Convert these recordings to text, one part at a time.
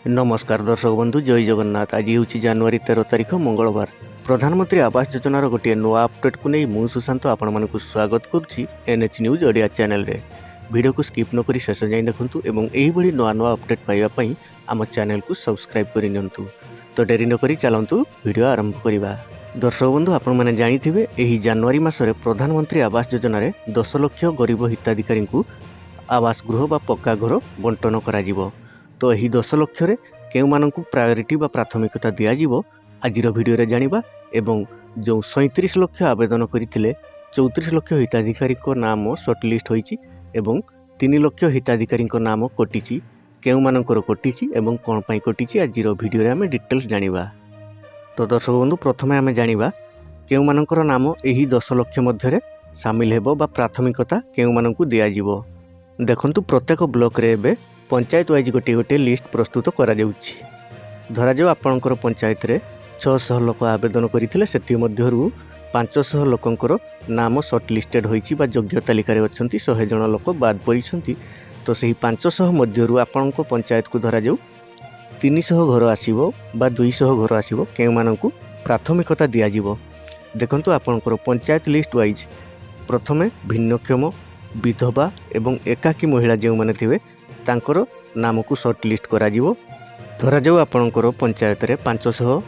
नमस्कार दर्शक बंधु जय जगन्नाथ। आज हूँ जनवरी 13 तारिख मंगलवार। प्रधानमंत्री आवास योजनार गोटे नुआ अपडेट को नहीं मुझे सुशांत आपण मानक स्वागत करुच्ची एनएच न्यूज ओडिया चैनल रे। वीडियो को स्किप नक शेष जाए देखूँ और यही नुआ नुआ अपडेट पाइबापी आम चैनल को सब्सक्राइब करनी। तो डेरी नक चलतु वीडियो आरंभ करवा। दर्शक बंधु आपण मैंने जानिथिबे एही जनवरी मासरे प्रधानमंत्री आवास योजन 10 लाख गरीब हिताधिकारी को आवास गृह बा पक्का घर बंटन करा। तो यही 10 लाख केउ मानकु प्रायोरिटी बा प्राथमिकता दिया आजिर वीडियो रे जानिबा। एवं जो 37 लाख आवेदन करथिले 34 लाख हिताधिकारी को नाम शॉर्ट लिस्ट होईची एवं 3 लाख हिताधिकारी को नाम कटिची। केउ मानकर कटिची एवं कोन पई कटिची आजिर वीडियो रे हमें डिटेल्स जानिबा। तो दर्शक बंधु प्रथमे आमे जानिबा केउ मानकर नाम एही 10 लाख मध्य सामिल हेबो बा प्राथमिकता केउ मानकु दिया जिवो। देखंतु प्रत्येक ब्लॉक रे एबे पंचायत वाइज गोटे गोटे लिस्ट प्रस्तुत करा जाउछि। धरा जाऊ आपणकर पंचायत रे 600 लोक आवेदन करथिले सेति मध्यरु 500 लोकंकर नाम शॉर्ट लिस्टेड होईछि बा योग्य तालिका रे अछंती 100 जण लोक बाद परिछंती। तो सही 500 मध्यरु आपणको पंचायत को धरा जाऊ 300 घर आसीबो बा 200 घर आसीबो केउ मानकु प्राथमिकता दिया जिवो। देखंतु आपणकर पंचायत लिस्ट वाइज प्रथमे भिन्नक्षम विधवा एवं एकाकी महिला जो माने थिबे तांकर नाम को शॉर्ट लिस्ट करा जिवो। धरा जाऊ आपणकर पंचायत रे 500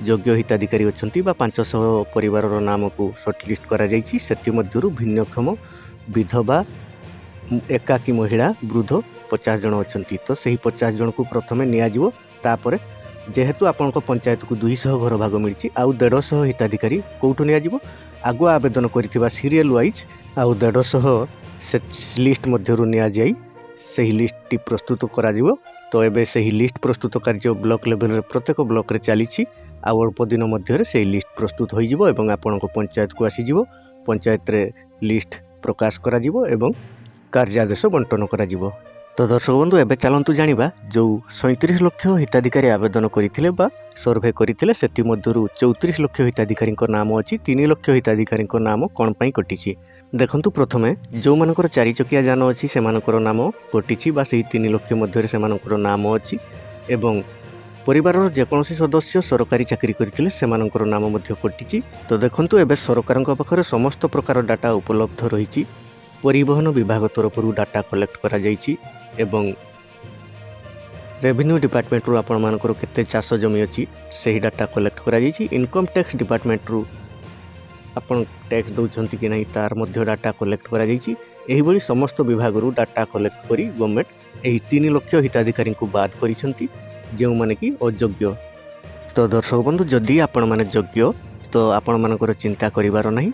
योग्य हिताधिकारी अछंती बा 500 परिवार रो नाम को शॉर्ट लिस्ट करा जाईछि। सेति मध्यरु भिन्नक्षम विधवा एकाकी महिला वृद्ध 50 जण अछंती। तो सही 50 जण को प्रथमे निया जिवो। तापरे जेहेतु आपणको पंचायत को 200 घर भाग मिलछि आउ 150 हिताधिकारी कोठो निया जिवो आगु आवेदन करिथिबा सीरियल वाइज आउ 150 से लिस्ट मध्यरु निया जाई सही लिस्ट प्रस्तुत करा जिवो। तो एबे सही लिस्ट प्रस्तुत कार्य ब्लॉक लेवल रे प्रत्येक ब्लॉक रे चलीछि। आ अल्प दिन मध्य सही लिस्ट प्रस्तुत होई जिवो एवं आपणको पंचायत को आसी जिवो। पंचायत रे लिस्ट प्रकाश करा जिवो एवं कार्यादेश बंटन करा जिवो। तो दर्शक बंधु एबे चलंतु जानिबा जो 37 लाख हिताधिकारी आवेदन करिथिले बा सर्वे करिथिले सेति मध्यरु 34 लाख हिताधिकारी को नाम अछि 3 लाख हिताधिकारी को नाम कोन पई कटिछि। देखंतु प्रथमे जो मानकर 4 चकिया जान अछि से मानकर नाम कटिछि बा सेही 3 लाख मध्य से मानकर नाम अछि एवं परिवार जेकोसी सदस्य सरकारी चाकरी करथिले से मानकर नाम मध्य कटिछि। तो देखंतु एबे सरकारक पाखरे समस्त प्रकार डाटा उपलब्ध रहिछि। परिवहन विभाग तरफ डाटा कलेक्ट करा जाइछि एवं रेवेन्यू डिपार्टमेंट रु आपण मानकर केते चाष जमी अछि सेही डाटा कलेक्ट करा जाइछि। इनकम टैक्स डिपार्टमेंट रु आपण टैक्स दउछंती कि नहीं तार मध्य डाटा कलेक्ट करा जाइछि। एही बळी समस्त विभाग रु डाटा कलेक्ट करी गवर्नमेंट एही 3 लाख हिताधिकारी को बाद करिसंती जेउ माने कि अयोग्य। तो दर्शक बंधु जदि आपण माने योग्य तो आपण मानकर चिंता करिवार नाही।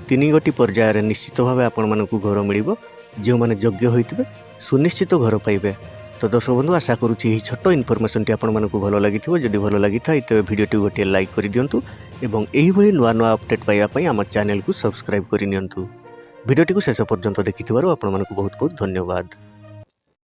3 गोटी पर्याय रे निश्चित भावे आपण मानकु घर मिलिबो। जेउ माने योग्य होइतबे सुनिश्चित घर पाइबे। तो दर्शक बंधु आशा करुछि एही छोटो इनफॉरमेशन टी आपण मानकु भलो लागिथिबो। जदि भलो लागिथाय तबे वीडियो टी गोटे लाइक करि दियंतु एवं एही भली नुआ नुआ अपडेट पाइबा पई हम चैनल को सब्सक्राइब करि नियंतु। वीडियो टी को शेष पर्यंत देखिथिबारु आपण मानकु बहुत बहुत धन्यवाद।